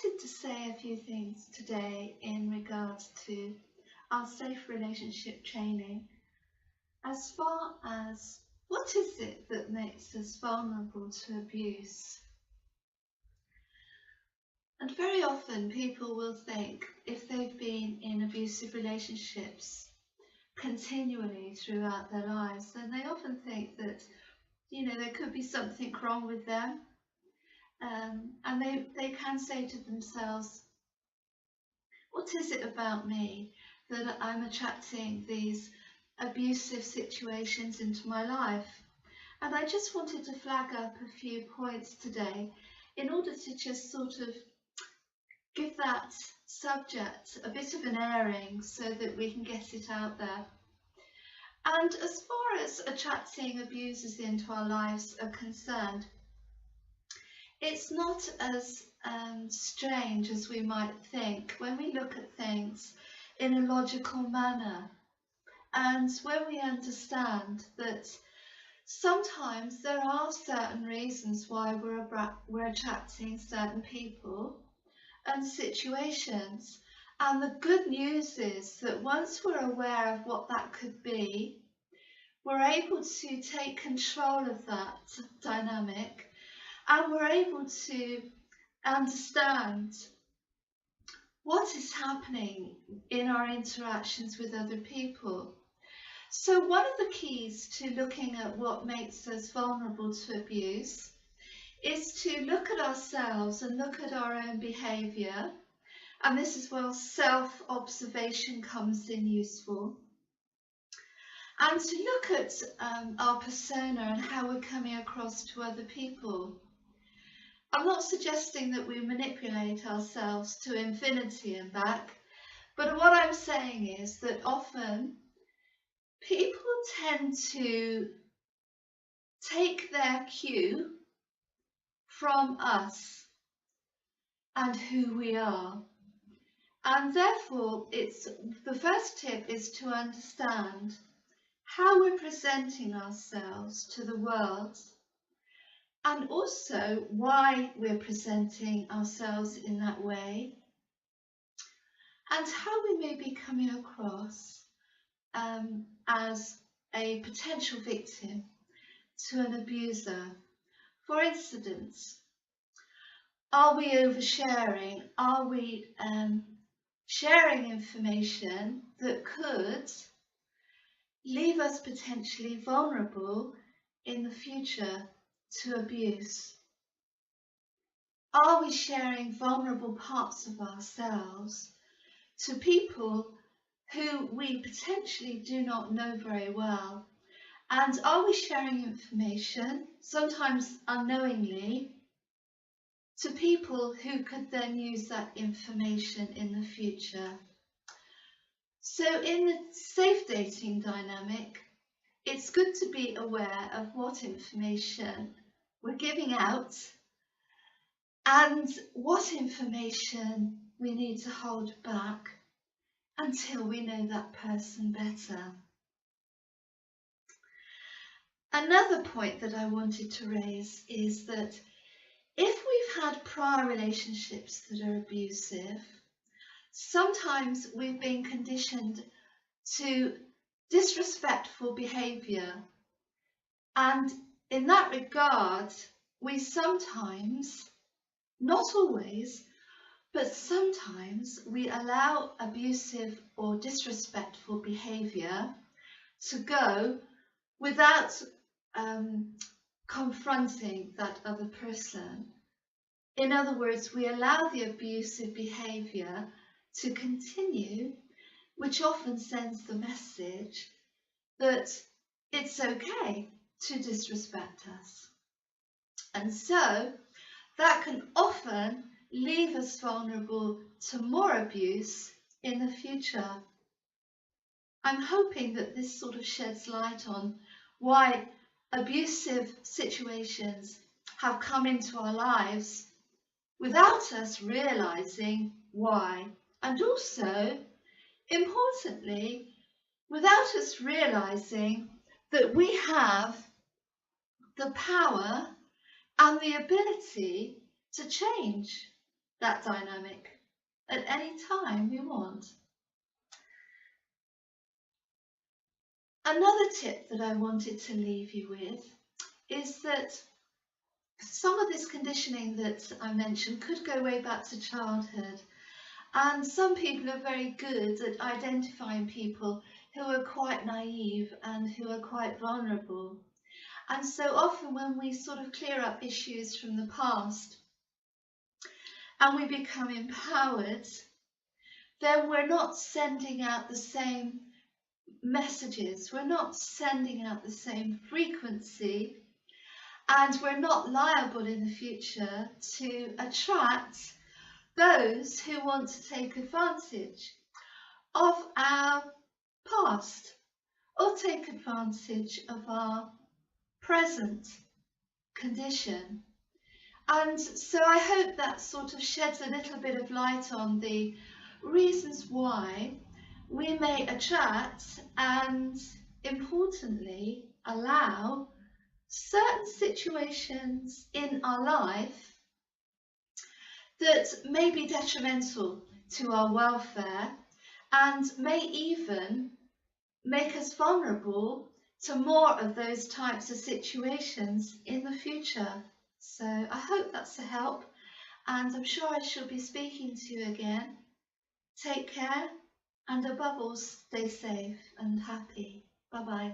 wanted to say a few things today in regards to our safe relationship training, as far as what is it that makes us vulnerable to abuse. And very often people will think, if they've been in abusive relationships continually throughout their lives, then they often think that, there could be something wrong with them. And they can say to themselves, what is it about me that I'm attracting these abusive situations into my life? And I just wanted to flag up a few points today in order to just sort of give that subject a bit of an airing so that we can get it out there. And as far as attracting abusers into our lives are concerned, it's not as strange as we might think when we look at things in a logical manner, and when we understand that sometimes there are certain reasons why we're attracting certain people and situations. And the good news is that once we're aware of what that could be, we're able to take control of that dynamic, and we're able to understand what is happening in our interactions with other people. So one of the keys to looking at what makes us vulnerable to abuse is to look at ourselves and look at our own behaviour. And this is where self-observation comes in useful. And to look at our persona and how we're coming across to other people. I'm not suggesting that we manipulate ourselves to infinity and back, but what I'm saying is that often people tend to take their cue from us and who we are. And therefore, the first tip is to understand how we're presenting ourselves to the world, and also why we're presenting ourselves in that way, and how we may be coming across as a potential victim to an abuser. For instance, are we oversharing? Are we sharing information that could leave us potentially vulnerable in the future to abuse? Are we sharing vulnerable parts of ourselves to people who we potentially do not know very well? And are we sharing information, sometimes unknowingly, to people who could then use that information in the future? So in the safe dating dynamic, it's good to be aware of what information we're giving out and what information we need to hold back until we know that person better. Another point that I wanted to raise is that if we've had prior relationships that are abusive, sometimes we've been conditioned to disrespectful behaviour, and in that regard we sometimes, not always, but sometimes we allow abusive or disrespectful behaviour to go without confronting that other person. In other words, we allow the abusive behaviour to continue, which often sends the message that it's okay to disrespect us. And so that can often leave us vulnerable to more abuse in the future. I'm hoping that this sort of sheds light on why abusive situations have come into our lives without us realizing why, and also, importantly, without us realizing that we have the power and the ability to change that dynamic at any time we want. Another tip that I wanted to leave you with is that some of this conditioning that I mentioned could go way back to childhood. And some people are very good at identifying people who are quite naive and who are quite vulnerable. And so often when we sort of clear up issues from the past and we become empowered, then we're not sending out the same messages, we're not sending out the same frequency, and we're not liable in the future to attract those who want to take advantage of our past or take advantage of our present condition. And so I hope that sort of sheds a little bit of light on the reasons why we may attract and, importantly, allow certain situations in our life that may be detrimental to our welfare and may even make us vulnerable to more of those types of situations in the future. So I hope that's a help, and I'm sure I shall be speaking to you again. Take care, and above all, stay safe and happy. Bye bye.